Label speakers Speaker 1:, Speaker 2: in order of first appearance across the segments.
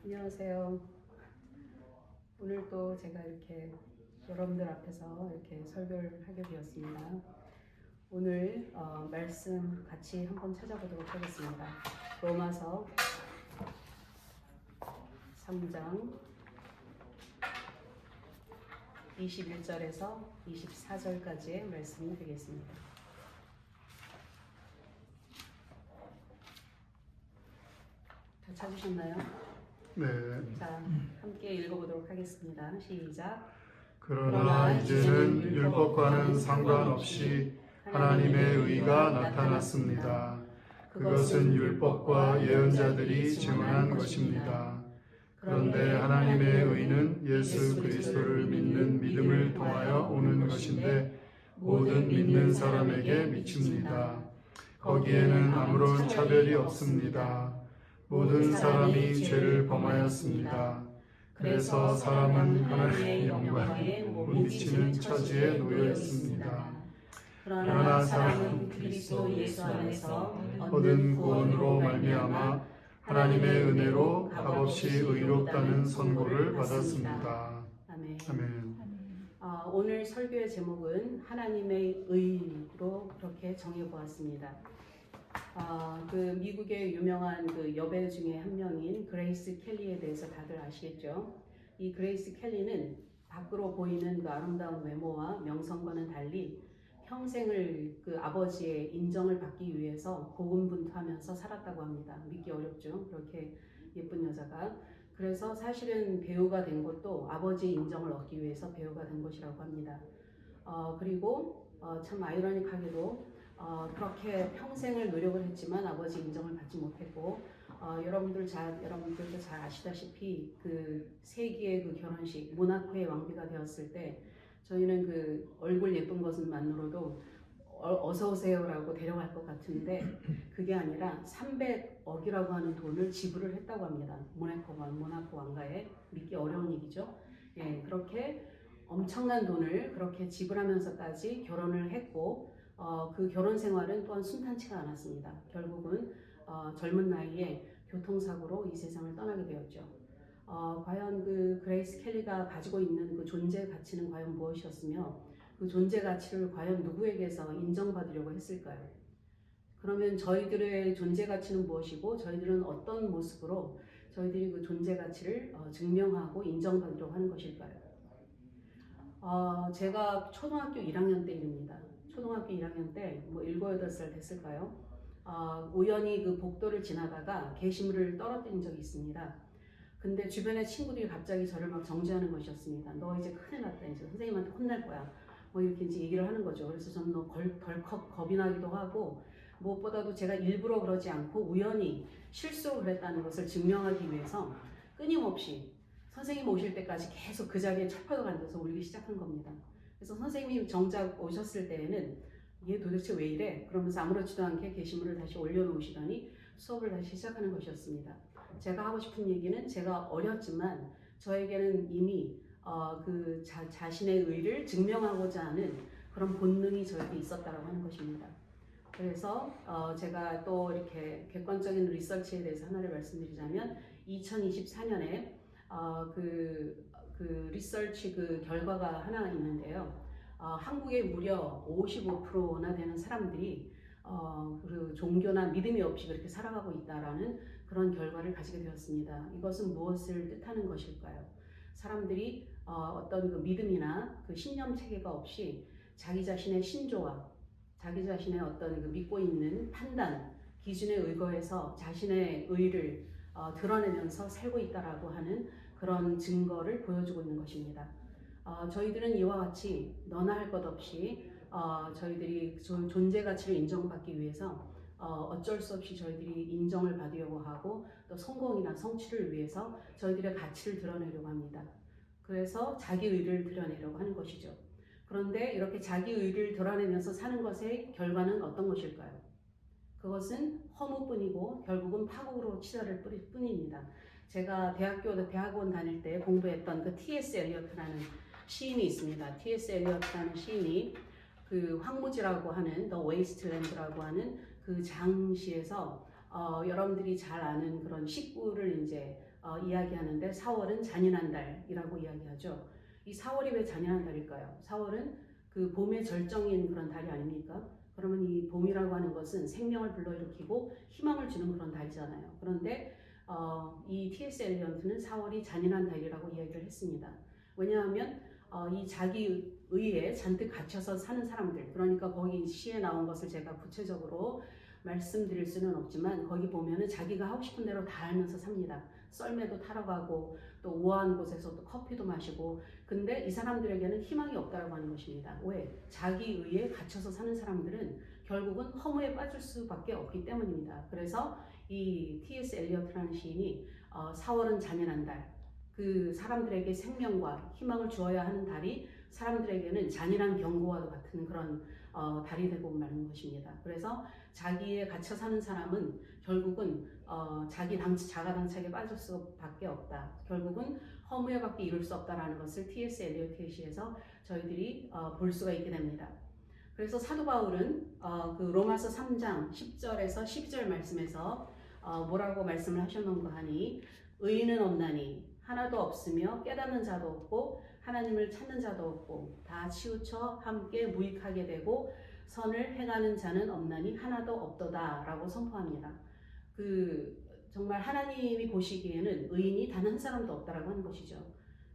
Speaker 1: 안녕하세요. 오늘 또 제가 이렇게 여러분들 앞에서 이렇게 설교를 하게 되었습니다. 오늘 말씀 같이 한번 찾아보도록 하겠습니다. 로마서 3장 21절에서 24절까지의 말씀이 되겠습니다. 다 찾으셨나요?
Speaker 2: 네.
Speaker 1: 자, 함께 읽어보도록 하겠습니다. 시작.
Speaker 2: 그러나 이제는 율법과는 상관없이 하나님의 의가 나타났습니다. 그것은 율법과 예언자들이 증언한 것입니다. 그런데 하나님의 의는 예수 그리스도를 믿는 믿음을 통하여 오는 것인데 모든 믿는 사람에게 미칩니다. 거기에는 아무런 차별이 없습니다. 모든 사람이 죄를 범하였습니다. 그래서 사람은 하나님의 영광에 못 미치는 처지에 놓여 있습니다. 그러나 사람은 그리스도 예수 안에서 얻은 구원으로 말미암아 하나님의 은혜로 값없이 의롭다는 선고를 받았습니다.
Speaker 1: 아멘.
Speaker 2: 아멘.
Speaker 1: 오늘 설교의 제목은 하나님의 의로 그렇게 정해보았습니다. 그 미국의 유명한 그 여배 중에 한 명인 그레이스 켈리에 대해서 다들 아시겠죠? 이 그레이스 켈리는 밖으로 보이는 그 아름다운 외모와 명성과는 달리 평생을 그 아버지의 인정을 받기 위해서 고군분투하면서 살았다고 합니다. 믿기 어렵죠? 그렇게 예쁜 여자가. 그래서 사실은 배우가 된 것도 아버지의 인정을 얻기 위해서 배우가 된 것이라고 합니다. 그리고 참 아이러니하게도 그렇게 평생을 노력을 했지만 아버지 인정을 받지 못했고 여러분들도 잘 아시다시피 그 세기의 그 결혼식 모나코의 왕비가 되었을 때 저희는 그 얼굴 예쁜 것만으로도 어서 오세요라고 데려갈 것 같은데 그게 아니라 300억이라고 하는 돈을 지불을 했다고 합니다. 모나코 왕가에. 믿기 어려운 얘기죠. 예, 그렇게 엄청난 돈을 그렇게 지불하면서까지 결혼을 했고 그 결혼 생활은 또한 순탄치가 않았습니다. 결국은 젊은 나이에 교통사고로 이 세상을 떠나게 되었죠. 과연 그 그레이스 켈리가 가지고 있는 그 존재 가치는 과연 무엇이었으며 그 존재 가치를 과연 누구에게서 인정받으려고 했을까요? 그러면 저희들의 존재 가치는 무엇이고 저희들은 어떤 모습으로 저희들이 그 존재 가치를 증명하고 인정받으려고 하는 것일까요? 제가 초등학교 1학년 때 일입니다. 초등학교 1학년 때 뭐 7, 8살 됐을까요? 우연히 그 복도를 지나다가 게시물을 떨어뜨린 적이 있습니다. 근데 주변의 친구들이 갑자기 저를 막 정죄하는 것이었습니다. 너 이제 큰일 났다. 이제 선생님한테 혼날 거야. 뭐 이렇게 이제 얘기를 하는 거죠. 그래서 저는 덜컥 겁이 나기도 하고 무엇보다도 제가 일부러 그러지 않고 우연히 실수로 그랬다는 것을 증명하기 위해서 끊임없이 선생님 오실 때까지 계속 그 자리에 철퍼덕 앉아서 울기 시작한 겁니다. 그래서 선생님이 정작 오셨을 때에는 얘 도대체 왜 이래? 그러면서 아무렇지도 않게 게시물을 다시 올려놓으시더니 수업을 다시 시작하는 것이었습니다. 제가 하고 싶은 얘기는 제가 어렸지만 저에게는 이미 그 자신의 의를 증명하고자 하는 그런 본능이 저에게 있었다라고 하는 것입니다. 그래서 제가 또 이렇게 객관적인 리서치에 대해서 하나를 말씀드리자면 2024년에 그 리서치 그 결과가 하나 있는데요. 한국의 무려 55%나 되는 사람들이 그 종교나 믿음이 없이 그렇게 살아가고 있다라는 그런 결과를 가지게 되었습니다. 이것은 무엇을 뜻하는 것일까요? 사람들이 어떤 그 믿음이나 그 신념 체계가 없이 자기 자신의 신조와 자기 자신의 어떤 그 믿고 있는 판단, 기준에 의거해서 자신의 의를 드러내면서 살고 있다라고 하는 그런 증거를 보여주고 있는 것입니다. 저희들은 이와 같이 너나 할 것 없이 저희들이 존재 가치를 인정받기 위해서 어쩔 수 없이 저희들이 인정을 받으려고 하고 또 성공이나 성취를 위해서 저희들의 가치를 드러내려고 합니다. 그래서 자기 의를 드러내려고 하는 것이죠. 그런데 이렇게 자기 의를 드러내면서 사는 것의 결과는 어떤 것일까요? 그것은 허무뿐이고 결국은 파국으로 치달을 뿐입니다. 제가 대학원 다닐 때 공부했던 그 T.S. 엘리어트라는 시인이 있습니다. T.S. 엘리어트라는 시인이 그 황무지라고 하는 The Wasteland라고 하는 그 장시에서 여러분들이 잘 아는 그런 식구를 이제 이야기하는데 4월은 잔인한 달이라고 이야기하죠. 이 4월이 왜 잔인한 달일까요? 4월은 그 봄의 절정인 그런 달이 아닙니까? 그러면 이 봄이라고 하는 것은 생명을 불러일으키고 희망을 주는 그런 달이잖아요. 그런데 이 T.S. 엘리엇은 4월이 잔인한 달이라고 이야기를 했습니다. 왜냐하면 이 자기 의에 잔뜩 갇혀서 사는 사람들, 그러니까 거기 시에 나온 것을 제가 구체적으로 말씀드릴 수는 없지만 거기 보면은 자기가 하고 싶은 대로 다 알면서 삽니다. 썰매도 타러 가고 또 우아한 곳에서 또 커피도 마시고, 근데 이 사람들에게는 희망이 없다라고 하는 것입니다. 왜? 자기 의에 갇혀서 사는 사람들은 결국은 허무에 빠질 수밖에 없기 때문입니다. 그래서 이 T.S. 엘리엇이라는 시인이 4월은 잔인한 달, 그 사람들에게 생명과 희망을 주어야 하는 달이 사람들에게는 잔인한 경고와도 같은 그런 달이 되고 말하는 것입니다. 그래서 자기에 갇혀 사는 사람은 결국은 자가당착에 빠질 수밖에 없다. 결국은 허무에밖에 이룰 수 없다라는 것을 T.S. 엘리엇의 시에서 저희들이 볼 수가 있게 됩니다. 그래서 사도 바울은 그 로마서 3장 10절에서 12절 말씀에서 뭐라고 말씀을 하셨는가 하니, 의인은 없나니 하나도 없으며 깨닫는 자도 없고 하나님을 찾는 자도 없고 다 치우쳐 함께 무익하게 되고 선을 행하는 자는 없나니 하나도 없도다 라고 선포합니다. 정말 하나님이 보시기에는 의인이 단 한 사람도 없다라고 하는 것이죠.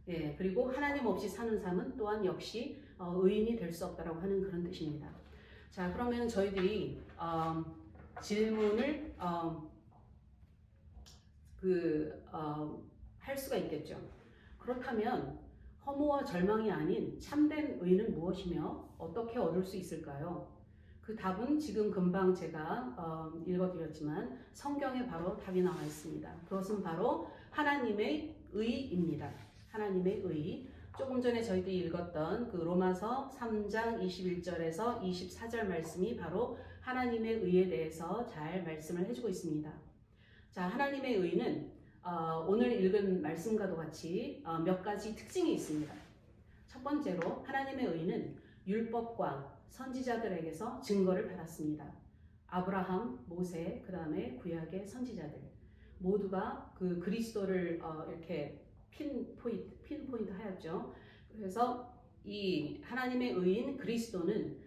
Speaker 1: 예, 그리고 하나님 없이 사는 삶은 또한 역시 의인이 될 수 없다라고 하는 그런 뜻입니다. 자, 그러면 저희들이 질문을 할 수가 있겠죠. 그렇다면 허무와 절망이 아닌 참된 의는 무엇이며 어떻게 얻을 수 있을까요? 그 답은 지금 금방 제가 읽어드렸지만 성경에 바로 답이 나와 있습니다. 그것은 바로 하나님의 의입니다. 하나님의 의. 조금 전에 저희들이 읽었던 그 로마서 3장 21절에서 24절 말씀이 바로 하나님의 의에 대해서 잘 말씀을 해주고 있습니다. 자, 하나님의 의는 오늘 읽은 말씀과도 같이 몇 가지 특징이 있습니다. 첫 번째로 하나님의 의는 율법과 선지자들에게서 증거를 받았습니다. 아브라함, 모세, 그 다음에 구약의 선지자들 모두가 그 그리스도를 이렇게 핀포인트 하였죠. 그래서 이 하나님의 의인 그리스도는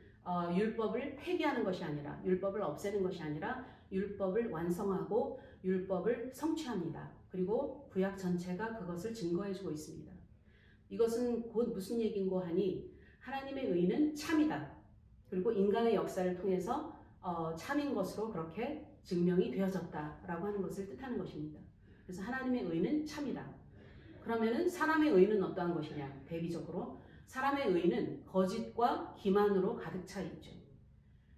Speaker 1: 율법을 폐기하는 것이 아니라, 율법을 없애는 것이 아니라 율법을 완성하고 율법을 성취합니다. 그리고 구약 전체가 그것을 증거해주고 있습니다. 이것은 곧 무슨 얘기인고 하니, 하나님의 의는 참이다. 그리고 인간의 역사를 통해서 참인 것으로 그렇게 증명이 되어졌다라고 하는 것을 뜻하는 것입니다. 그래서 하나님의 의는 참이다. 그러면은 사람의 의는 어떠한 것이냐? 대비적으로 사람의 의는 거짓과 기만으로 가득 차 있죠.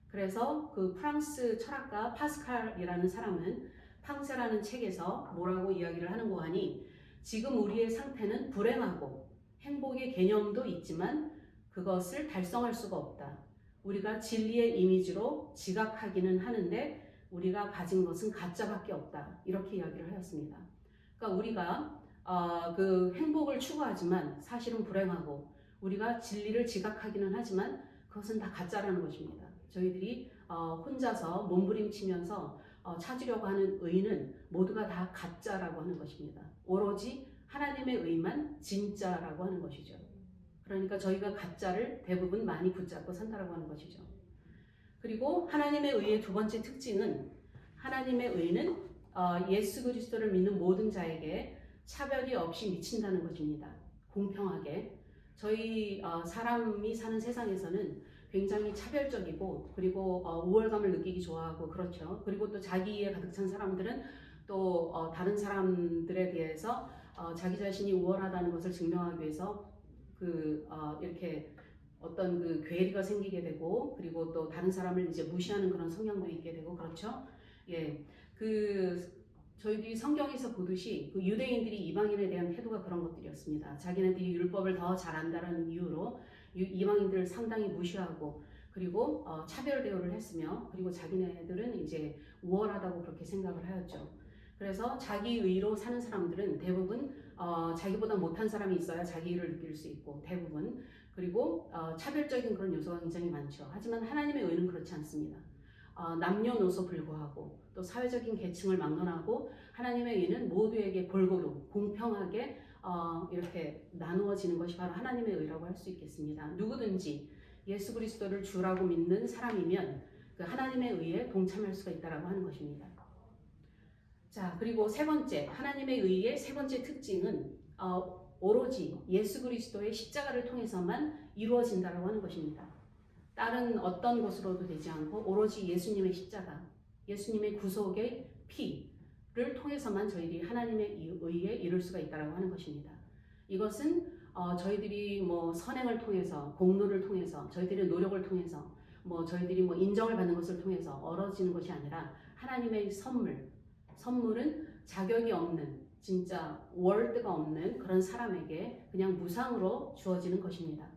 Speaker 1: 그래서 그 프랑스 철학가 파스칼이라는 사람은 팡세라는 책에서 뭐라고 이야기를 하는고 하니, 지금 우리의 상태는 불행하고 행복의 개념도 있지만 그것을 달성할 수가 없다. 우리가 진리의 이미지로 지각하기는 하는데 우리가 가진 것은 가짜밖에 없다. 이렇게 이야기를 하였습니다. 그러니까 우리가 그 행복을 추구하지만 사실은 불행하고, 우리가 진리를 지각하기는 하지만 그것은 다 가짜라는 것입니다. 저희들이 혼자서 몸부림치면서 찾으려고 하는 의는 모두가 다 가짜라고 하는 것입니다. 오로지 하나님의 의만 진짜라고 하는 것이죠. 그러니까 저희가 가짜를 대부분 많이 붙잡고 산다라고 하는 것이죠. 그리고 하나님의 의의 두 번째 특징은, 하나님의 의는 예수 그리스도를 믿는 모든 자에게 차별이 없이 미친다는 것입니다. 공평하게. 저희 사람이 사는 세상에서는 굉장히 차별적이고, 그리고 우월감을 느끼기 좋아하고 그렇죠. 그리고 또 자기에 가득 찬 사람들은 또 다른 사람들에 대해서 자기 자신이 우월하다는 것을 증명하기 위해서 이렇게 어떤 그 괴리가 생기게 되고, 그리고 또 다른 사람을 이제 무시하는 그런 성향도 있게 되고 그렇죠. 예, 저희들이 성경에서 보듯이 그 유대인들이 이방인에 대한 태도가 그런 것들이었습니다. 자기네들이 율법을 더 잘 안다는 이유로 이방인들을 상당히 무시하고, 그리고 차별 대우를 했으며, 그리고 자기네들은 이제 우월하다고 그렇게 생각을 하였죠. 그래서 자기 의로 사는 사람들은 대부분 자기보다 못한 사람이 있어야 자기 의를 느낄 수 있고, 대부분. 그리고 차별적인 그런 요소가 굉장히 많죠. 하지만 하나님의 의는 그렇지 않습니다. 남녀노소 불구하고 또 사회적인 계층을 막론하고 하나님의 의는 모두에게 골고루 공평하게 이렇게 나누어지는 것이 바로 하나님의 의라고 할 수 있겠습니다. 누구든지 예수 그리스도를 주라고 믿는 사람이면 그 하나님의 의에 동참할 수가 있다라고 하는 것입니다. 자, 그리고 세 번째, 하나님의 의의 세 번째 특징은 오로지 예수 그리스도의 십자가를 통해서만 이루어진다라고 하는 것입니다. 다른 어떤 것으로도 되지 않고 오로지 예수님의 십자가, 예수님의 구속의 피를 통해서만 저희들이 하나님의 의에 이룰 수가 있다라고 하는 것입니다. 이것은 저희들이 뭐 선행을 통해서, 공로를 통해서, 저희들의 노력을 통해서, 저희들이 인정을 받는 것을 통해서 얻어지는 것이 아니라 하나님의 선물은 자격이 없는, 진짜 월드가 없는 그런 사람에게 그냥 무상으로 주어지는 것입니다.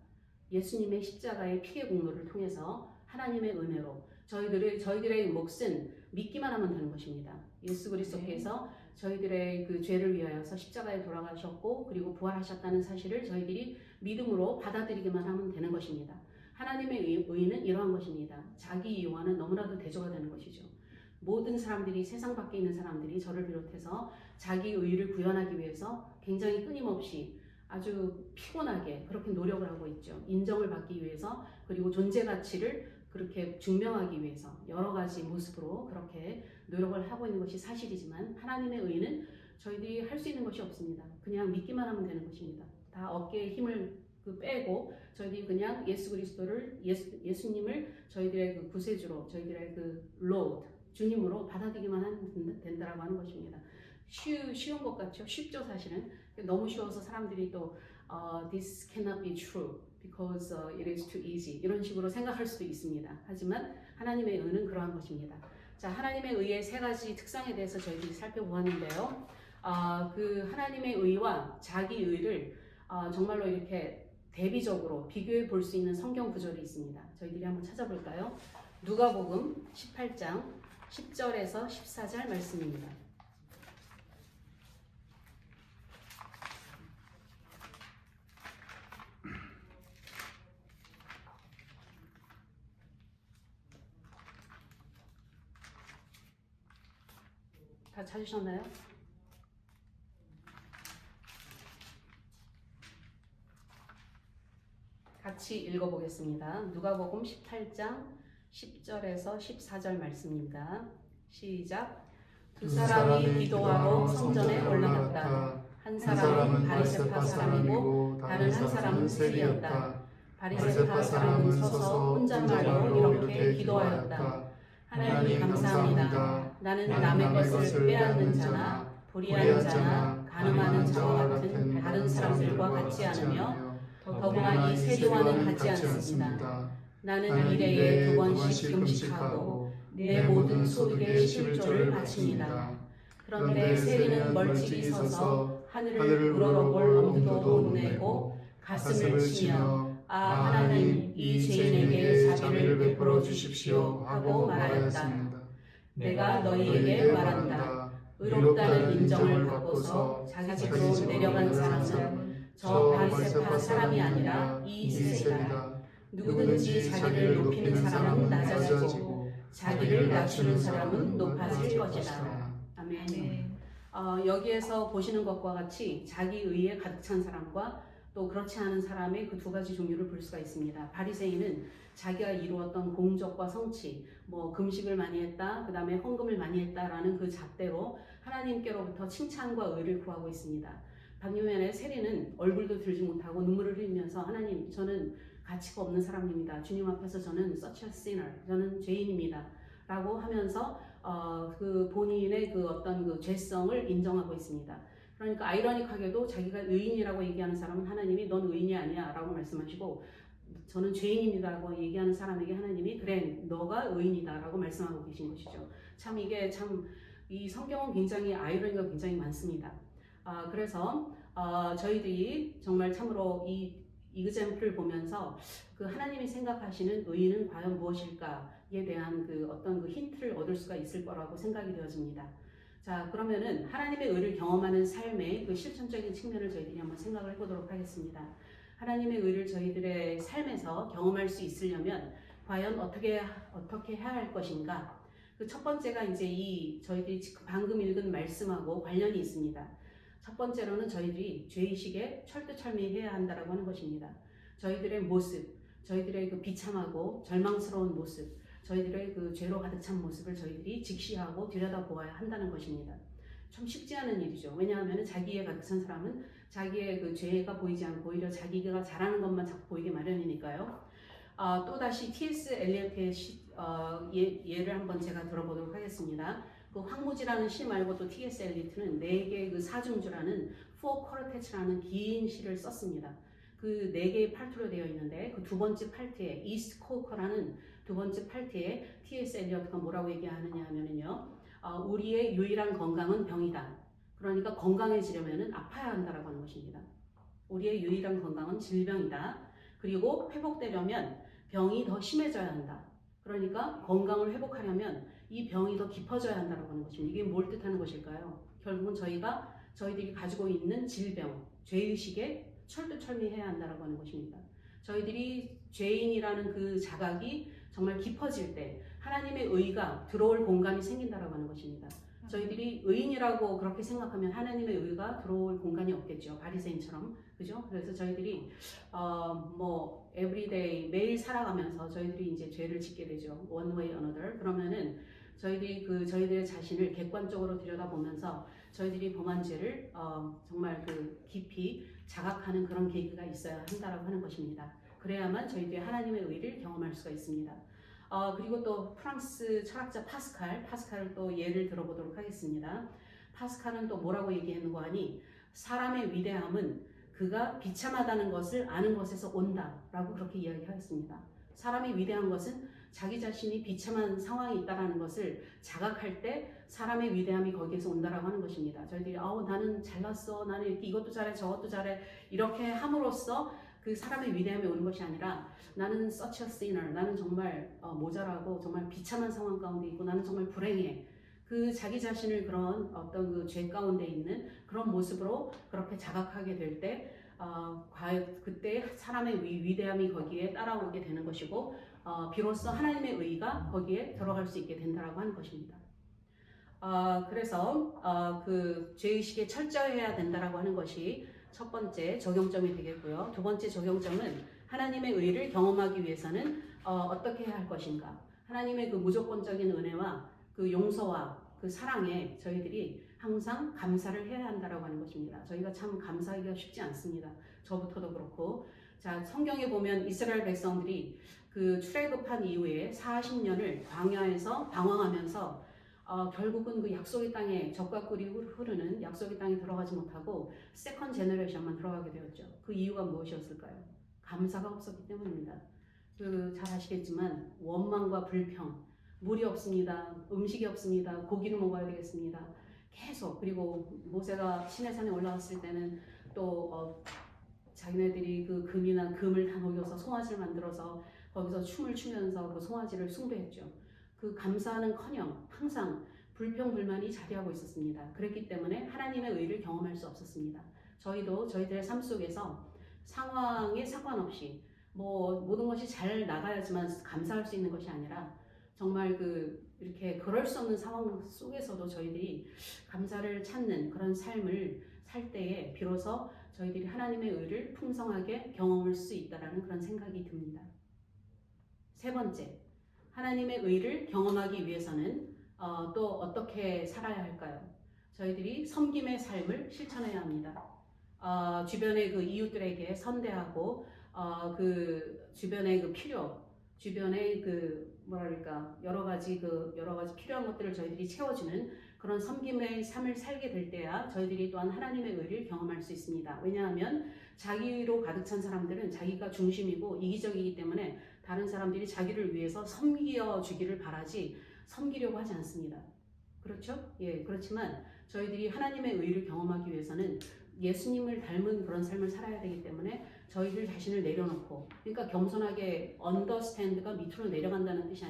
Speaker 1: 예수님의 십자가의 피의 공로를 통해서 하나님의 은혜로 저희들의 몫은 믿기만 하면 되는 것입니다. 예수 그리스도께서 저희들의 그 죄를 위하여서 십자가에 돌아가셨고 그리고 부활하셨다는 사실을 저희들이 믿음으로 받아들이기만 하면 되는 것입니다. 하나님의 의는 이러한 것입니다. 자기 이용와는 너무나도 대조가 되는 것이죠. 모든 사람들이, 세상 밖에 있는 사람들이 저를 비롯해서 자기 의를 구현하기 위해서 굉장히 끊임없이 아주 피곤하게 그렇게 노력을 하고 있죠. 인정을 받기 위해서, 그리고 존재 가치를 그렇게 증명하기 위해서 여러 가지 모습으로 그렇게 노력을 하고 있는 것이 사실이지만 하나님의 의는 저희들이 할 수 있는 것이 없습니다. 그냥 믿기만 하면 되는 것입니다. 다 어깨에 힘을 빼고 저희들이 그냥 예수 그리스도를, 예수님을 저희들의 그 구세주로, 저희들의 그 로드, 주님으로 받아들이기만 하면 된다라고 하는 것입니다. 쉬운 것 같죠? 쉽죠, 사실은. 너무 쉬워서 사람들이 또 this cannot be true because it is too easy 이런 식으로 생각할 수도 있습니다. 하지만 하나님의 의는 그러한 것입니다. 자, 하나님의 의의 세 가지 특성에 대해서 저희들이 살펴보았는데요. 그 하나님의 의와 자기 의를 정말로 이렇게 대비적으로 비교해 볼 수 있는 성경 구절이 있습니다. 저희들이 한번 찾아볼까요? 누가복음 18장 10절에서 14절 말씀입니다. 다 찾으셨나요? 같이 읽어보겠습니다. 누가복음 18장 10절에서 14절 말씀입니다. 시작. 두 사람이 기도하러 성전에 올라갔다. 한 사람은 바리새파 사람이고 다른 한 사람은 세리였다. 바리새파 사람은 서서 혼잣말로 이렇게 기도하였다. 하나님 감사합니다. 나는 남의 것을 빼앗는 자나 불의한 자나 가늠하는 자와 같은 다른 사람들과 같지 않으며 더구나 이 세리와는 같지 않습니다. 나는 일해에 2번씩 금식하고 내 모든 소득의 11조를 바칩니다. 그런데 세리는 멀찍이 서서 하늘을 우러러볼 엄두도 못 내고 가슴을 치며 하나님 이 죄인에게 자비를 베풀어 주십시오 하고 말하였다. 내가 너희에게 말한다. 의롭다는 인정을 받고서 자기 집으로 내려간 사람은 저 바리새파 사람이 아니라 이 세리다. 누구든지 자기를 높이는 사람은 낮아지고 자기를 낮추는 사람은 높아질 것이다. 아멘. 여기에서 보시는 것과 같이 자기 의에 가득 찬 사람과 또 그렇지 않은 사람의 그 두 가지 종류를 볼 수가 있습니다. 바리새인은 자기가 이루었던 공적과 성취, 금식을 많이 했다, 그 다음에 헌금을 많이 했다라는 그 잣대로 하나님께로부터 칭찬과 의를 구하고 있습니다. 반면에 세리는 얼굴도 들지 못하고 눈물을 흘리면서 하나님, 저는 가치가 없는 사람입니다. 주님 앞에서 저는 such a sinner, 저는 죄인입니다. 라고 하면서 그 본인의 그 어떤 그 죄성을 인정하고 있습니다. 그러니까 아이러니하게도 자기가 의인이라고 얘기하는 사람은 하나님이 넌 의인이 아니야 라고 말씀하시고, 저는 죄인입니다 라고 얘기하는 사람에게 하나님이 그래 너가 의인이다 라고 말씀하고 계신 것이죠. 참 이게 참 이 성경은 굉장히 아이러니가 굉장히 많습니다. 그래서 저희들이 정말 참으로 이 이그젬플을 보면서 그 하나님이 생각하시는 의인은 과연 무엇일까에 대한 그 어떤 그 힌트를 얻을 수가 있을 거라고 생각이 되어집니다. 자, 그러면은 하나님의 의를 경험하는 삶의 그 실천적인 측면을 저희들이 한번 생각을 해보도록 하겠습니다. 하나님의 의를 저희들의 삶에서 경험할 수 있으려면 과연 어떻게 해야 할 것인가? 그 첫 번째가 이제 저희들이 방금 읽은 말씀하고 관련이 있습니다. 첫 번째로는 저희들이 죄의식에 철두철미해야 한다라고 하는 것입니다. 저희들의 모습, 저희들의 그 비참하고 절망스러운 모습, 저희들의 그 죄로 가득 찬 모습을 저희들이 직시하고 들여다보아야 한다는 것입니다. 좀 쉽지 않은 일이죠. 왜냐하면 자기에 가득 찬 사람은 자기의 그 죄가 보이지 않고 오히려 자기가 잘하는 것만 자꾸 보이게 마련이니까요. 또다시 T.S. 엘리엇의 예를 한번 제가 들어보도록 하겠습니다. 그 황무지라는 시 말고 또 T.S. 엘리엇은 4개의 그 사중주라는 Four Quartets라는 긴 시를 썼습니다. 그 4개의 파트로 되어 있는데 그 두 번째 파트에 이스트 코커라는 두 번째 파트에 T.S. 엘리엇가 뭐라고 얘기하느냐 하면은요. 우리의 유일한 건강은 병이다. 그러니까 건강해지려면 아파야 한다라고 하는 것입니다. 우리의 유일한 건강은 질병이다. 그리고 회복되려면 병이 더 심해져야 한다. 그러니까 건강을 회복하려면 이 병이 더 깊어져야 한다라고 하는 것입니다. 이게 뭘 뜻하는 것일까요? 결국은 저희들이 가지고 있는 질병, 죄의식에 철두철미해야 한다라고 하는 것입니다. 저희들이 죄인이라는 그 자각이 정말 깊어질 때 하나님의 의가 들어올 공간이 생긴다라고 하는 것입니다. 저희들이 의인이라고 그렇게 생각하면 하나님의 의가 들어올 공간이 없겠죠. 바리새인처럼. 그죠? 그래서 저희들이 everyday 매일 살아가면서 저희들이 이제 죄를 짓게 되죠. one way or another. 그러면은 저희들의 자신을 객관적으로 들여다보면서 저희들이 범한 죄를 정말 그 깊이 자각하는 그런 계기가 있어야 한다라고 하는 것입니다. 그래야만 저희들이 하나님의 의를 경험할 수가 있습니다. 그리고 또 프랑스 철학자 파스칼을 또 예를 들어보도록 하겠습니다. 파스칼은 또 뭐라고 얘기했는가 하니 사람의 위대함은 그가 비참하다는 것을 아는 것에서 온다라고 그렇게 이야기하였습니다. 사람이 위대한 것은 자기 자신이 비참한 상황이 있다는 것을 자각할 때 사람의 위대함이 거기에서 온다라고 하는 것입니다. 저희들이 나는 잘났어, 나는 이것도 잘해 저것도 잘해 이렇게 함으로써 그 사람의 위대함이 오는 것이 아니라 나는 such a sinner, 나는 정말 모자라고 정말 비참한 상황 가운데 있고 나는 정말 불행해. 그 자기 자신을 그런 어떤 그 죄 가운데 있는 그런 모습으로 그렇게 자각하게 될 때 그때 사람의 위대함이 거기에 따라오게 되는 것이고 비로소 하나님의 의가 거기에 들어갈 수 있게 된다라고 하는 것입니다. 그래서 그 죄의식에 철저해야 된다라고 하는 것이 첫 번째 적용점이 되겠고요. 두 번째 적용점은 하나님의 의를 경험하기 위해서는 어떻게 해야 할 것인가. 하나님의 그 무조건적인 은혜와 그 용서와 그 사랑에 저희들이 항상 감사를 해야 한다라고 하는 것입니다. 저희가 참 감사하기가 쉽지 않습니다. 저부터도 그렇고. 자, 성경에 보면 이스라엘 백성들이 그 출애굽한 이후에 40년을 광야에서 방황하면서 결국은 그 약속의 땅에 젖과 꿀이 흐르는 약속의 땅에 들어가지 못하고 세컨 제너레이션만 들어가게 되었죠. 그 이유가 무엇이었을까요? 감사가 없었기 때문입니다. 잘 아시겠지만 원망과 불평, 물이 없습니다. 음식이 없습니다. 고기를 먹어야 되겠습니다. 계속. 그리고 모세가 시내산에 올라갔을 때는 또 자기네들이 그 금을 다 녹여서 송아지를 만들어서 거기서 춤을 추면서 그 송아지를 숭배했죠. 그 감사는커녕 항상 불평불만이 자리하고 있었습니다. 그랬기 때문에 하나님의 의를 경험할 수 없었습니다. 저희도 저희들의 삶 속에서 상황에 상관없이 모든 것이 잘 나가야지만 감사할 수 있는 것이 아니라 정말 이렇게 그럴 수 없는 상황 속에서도 저희들이 감사를 찾는 그런 삶을 살 때에 비로소 저희들이 하나님의 의를 풍성하게 경험할 수 있다라는 그런 생각이 듭니다. 세 번째, 하나님의 의를 경험하기 위해서는 또 어떻게 살아야 할까요? 저희들이 섬김의 삶을 실천해야 합니다. 주변의 그 이웃들에게 선대하고 그 주변의 그 필요, 주변의 여러 가지 필요한 것들을 저희들이 채워주는 그런 섬김의 삶을 살게 될 때야 저희들이 또한 하나님의 의를 경험할 수 있습니다. 왜냐하면 자기로 가득 찬 사람들은 자기가 중심이고 이기적이기 때문에 다른 사람들이 자기를 위해서 섬겨 주기를 바라지 섬기려고 하지 않습니다. 그렇죠? 예, 그렇지만 저희들이 하나님의 의를 경험하기 위해서는 예수님을 닮은 그런 삶을 살아야 되기 때문에 저희들 자신을 내려놓고, 그러니까 겸손하게 understand가 밑으로 내려간다는 뜻이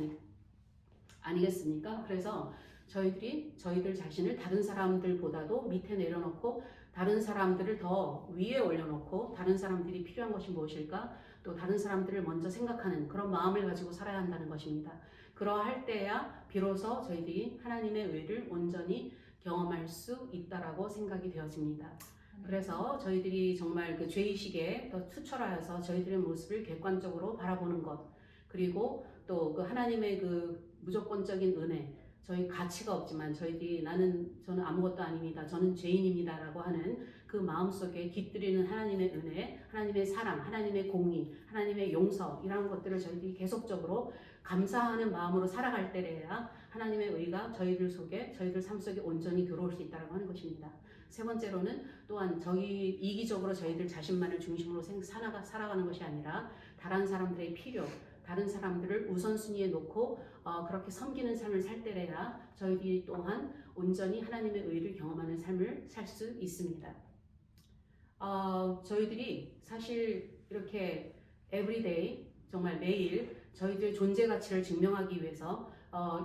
Speaker 1: 아니겠습니까? 그래서 저희들 자신을 다른 사람들보다도 밑에 내려놓고 다른 사람들을 더 위에 올려놓고 다른 사람들이 필요한 것이 무엇일까? 또 다른 사람들을 먼저 생각하는 그런 마음을 가지고 살아야 한다는 것입니다. 그러할 때야 비로소 저희들이 하나님의 의를 온전히 경험할 수 있다라고 생각이 되어집니다. 그래서 저희들이 정말 그 죄의식에 더 투철하여서 저희들의 모습을 객관적으로 바라보는 것, 그리고 또 그 하나님의 그 무조건적인 은혜, 저희 가치가 없지만 저는 아무것도 아닙니다. 저는 죄인입니다라고 하는 그 마음속에 깃들이는 하나님의 은혜, 하나님의 사랑, 하나님의 공의, 하나님의 용서 이런 것들을 저희들이 계속적으로 감사하는 마음으로 살아갈 때래야 하나님의 의가 저희들 삶 속에 온전히 들어올 수 있다고 하는 것입니다. 세 번째로는 또한 이기적으로 저희들 자신만을 중심으로 살아가는 것이 아니라 다른 사람들의 필요, 다른 사람들을 우선순위에 놓고 그렇게 섬기는 삶을 살 때래야 저희들이 또한 온전히 하나님의 의를 경험하는 삶을 살 수 있습니다. 저희들이 사실 이렇게 everyday 정말 매일 저희들의 존재 가치를 증명하기 위해서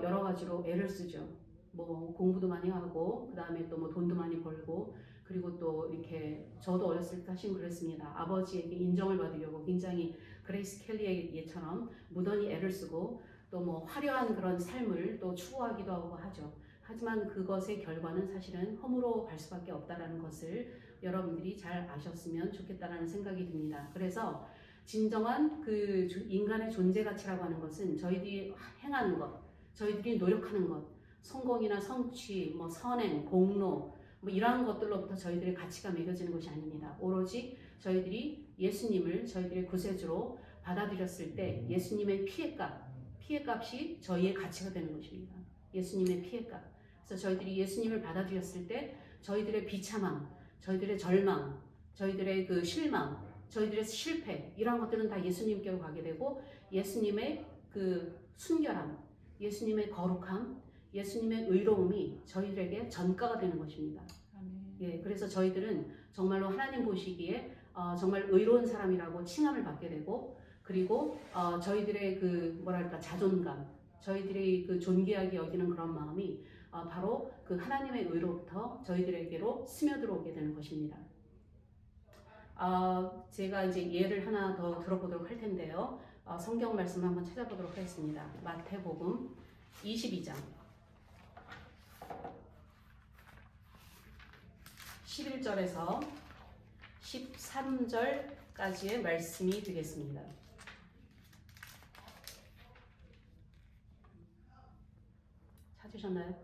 Speaker 1: 여러 가지로 애를 쓰죠. 뭐 공부도 많이 하고 그 다음에 또 뭐 돈도 많이 벌고 그리고 또 이렇게 저도 어렸을 때 사실 그랬습니다. 아버지에게 인정을 받으려고 굉장히 그레이스 켈리의 예처럼 무던히 애를 쓰고 또 뭐 화려한 그런 삶을 또 추구하기도 하고 하죠. 하지만 그것의 결과는 사실은 험으로 갈 수밖에 없다라는 것을 여러분들이 잘 아셨으면 좋겠다라는 생각이 듭니다. 그래서 진정한 그 인간의 존재 가치라고 하는 것은 저희들이 행하는 것, 저희들이 노력하는 것, 성공이나 성취, 뭐 선행, 공로, 뭐 이러한 것들로부터 저희들의 가치가 매겨지는 것이 아닙니다. 오로지 저희들이 예수님을 저희들의 구세주로 받아들였을 때 예수님의 피해값이 저희의 가치가 되는 것입니다. 예수님의 피해값. 그래서 저희들이 예수님을 받아들였을 때 저희들의 비참함, 저희들의 절망, 저희들의 그 실망, 저희들의 실패 이런 것들은 다 예수님께로 가게 되고 예수님의 그 순결함, 예수님의 거룩함, 예수님의 의로움이 저희들에게 전가가 되는 것입니다. 예, 그래서 저희들은 정말로 하나님 보시기에 정말 의로운 사람이라고 칭함을 받게 되고 그리고 저희들의 그 뭐랄까 자존감, 저희들이 그 존귀하게 여기는 그런 마음이 바로 그 하나님의 의로부터 저희들에게로 스며들어오게 되는 것입니다. 제가 이제 예를 하나 더 들어보도록 할 텐데요. 성경 말씀을 한번 찾아보도록 하겠습니다. 마태복음 22장 11절에서 13절까지의 말씀이 되겠습니다. 찾으셨나요?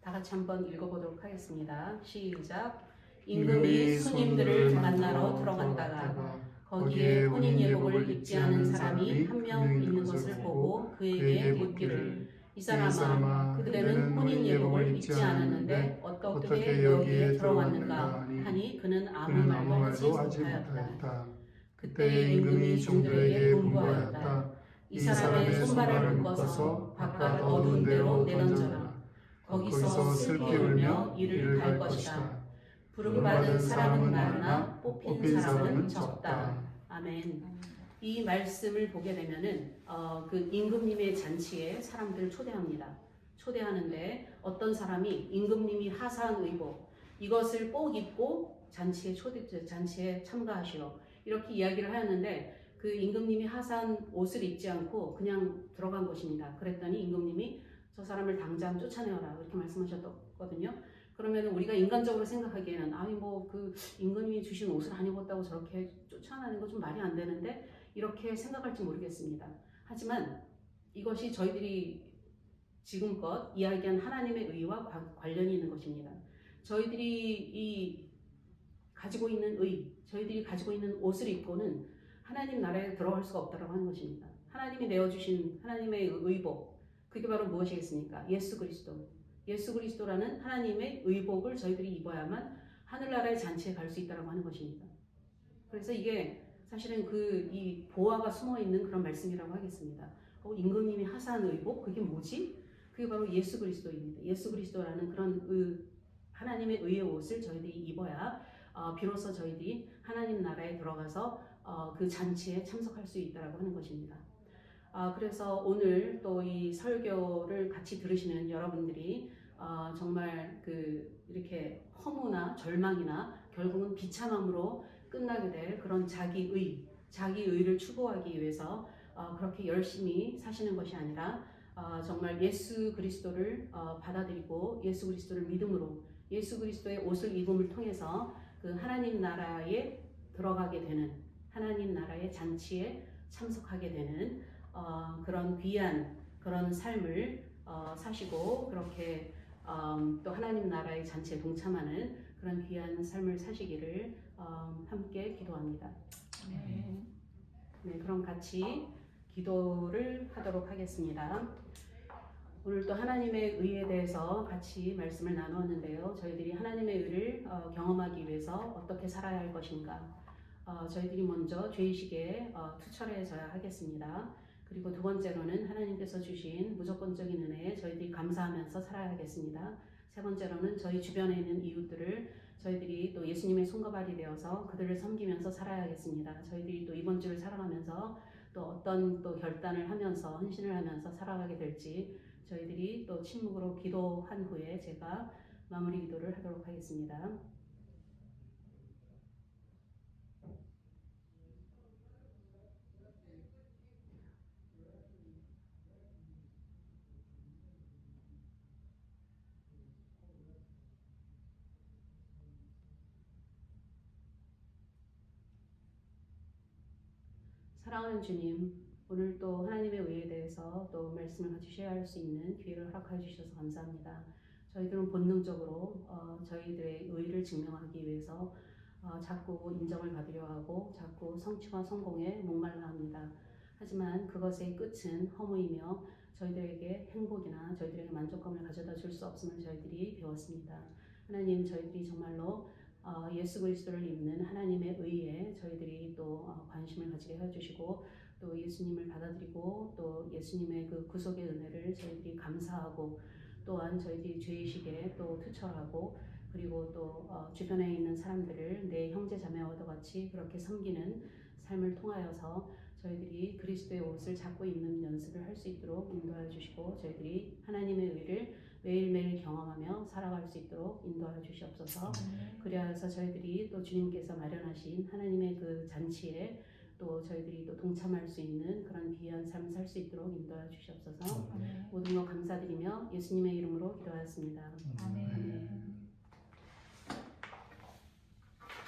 Speaker 1: 다 같이 한번 읽어보도록 하겠습니다. 시작. 임금이 손님들을 만나러 들어갔다가 거기에 혼인 예복을 입지 않은 사람이 한 명 있는 것을 보고 그에게 묻기를 이 사람아 그대는 혼인 예복을 입지 않았는데 어떻게 여기에 들어왔는가 하니 그는 아무 말도 하지 못하였다. 그때 임금이 종들에게 분부하였다. 이 사람의 손발을 묶어서 바깥 어두운 데로 내던져라. 거기서 슬피 울며 이를 갈 것이다. 부름받은 사람은 많으나 뽑힌 사람은 적다. 아멘. 이 말씀을 보게 되면은 그 임금님의 잔치에 사람들을 초대합니다. 초대하는데 어떤 사람이 임금님이 하사한 의복 이것을 꼭 입고 잔치에 참가하시오 이렇게 이야기를 하였는데 그 임금님이 하사한 옷을 입지 않고 그냥 들어간 것입니다. 그랬더니 임금님이 저 사람을 당장 쫓아내어라 이렇게 말씀하셨거든요. 그러면 우리가 인간적으로 생각하기에는 그 임금님이 주신 옷을 안 입었다고 저렇게 쫓아내는 거 좀 말이 안 되는데 이렇게 생각할지 모르겠습니다. 하지만 이것이 저희들이 지금껏 이야기한 하나님의 의와 관련이 있는 것입니다. 저희들이 가지고 있는 저희들이 가지고 있는 옷을 입고는 하나님 나라에 들어갈 수가 없다고 하는 것입니다. 하나님이 내어주신 하나님의 의복, 그게 바로 무엇이겠습니까? 예수 그리스도라는 하나님의 의복을 저희들이 입어야만 하늘나라의 잔치에 갈 수 있다고 하는 것입니다. 그래서 이게 사실은 이 보화가 숨어 있는 그런 말씀이라고 하겠습니다. 임금님이 하사한 의복, 그게 뭐지? 그게 바로 예수 그리스도입니다. 예수 그리스도라는 그런 하나님의 의의 옷을 저희들이 입어야 비로소 저희들이 하나님 나라에 들어가서 그 잔치에 참석할 수 있다고 하는 것입니다. 그래서 오늘 또 이 설교를 같이 들으시는 여러분들이 정말 이렇게 허무나 절망이나 결국은 비참함으로 끝나게 될 그런 자기의, 자기 의를 추구하기 위해서 그렇게 열심히 사시는 것이 아니라 정말 예수 그리스도를 받아들이고 예수 그리스도를 믿음으로 예수 그리스도의 옷을 입음을 통해서 그 하나님 나라에 들어가게 되는 하나님 나라의 잔치에 참석하게 되는 그런 귀한 그런 삶을 사시고 그렇게 또 하나님 나라의 잔치에 동참하는 그런 귀한 삶을 사시기를 함께 기도합니다. 네, 그럼 같이 기도를 하도록 하겠습니다. 오늘 또 하나님의 의에 대해서 같이 말씀을 나누었는데요. 저희들이 하나님의 의를 경험하기 위해서 어떻게 살아야 할 것인가? 저희들이 먼저 죄의식에 투철해져야 하겠습니다. 그리고 두 번째로는 하나님께서 주신 무조건적인 은혜에 저희들이 감사하면서 살아야 하겠습니다. 세 번째로는 저희 주변에 있는 이웃들을 저희들이 또 예수님의 손가발이 되어서 그들을 섬기면서 살아야 하겠습니다. 저희들이 또 이번 주를 살아가면서 또 어떤 또 결단을 하면서 헌신을 하면서 살아가게 될지 저희들이 또 침묵으로 기도한 후에 제가 마무리 기도를 하도록 하겠습니다. 사랑하는 주님, 오늘 또 하나님의 의에 대해서 또 말씀을 같이 쉐어할 수 있는 기회를 허락해 주셔서 감사합니다. 저희들은 본능적으로 저희들의 의를 증명하기 위해서 자꾸 인정을 받으려 하고 자꾸 성취와 성공에 목말라 합니다. 하지만 그것의 끝은 허무이며 저희들에게 행복이나 저희들에게 만족감을 가져다 줄 수 없음을 저희들이 배웠습니다. 하나님, 저희들이 정말로 예수 그리스도를 입는 하나님의 의에 저희들이 또 관심을 가지게 해주시고 또 예수님을 받아들이고 또 예수님의 그 구속의 은혜를 저희들이 감사하고 또한 저희들이 죄의식에 또 투철하고 그리고 또 주변에 있는 사람들을 내 형제 자매와도 같이 그렇게 섬기는 삶을 통하여서 저희들이 그리스도의 옷을 잡고 입는 연습을 할 수 있도록 인도하여 주시고 저희들이 하나님의 의를 매일매일 경험하며 살아갈 수 있도록 인도하여 주시옵소서. 그리하여서 저희들이 또 주님께서 마련하신 하나님의 그 잔치에 또 저희들이 또 동참할 수 있는 그런 귀한 삶을 살 수 있도록 인도하여 주시옵소서. 모든 것 감사드리며 예수님의 이름으로 기도하였습니다. 아멘.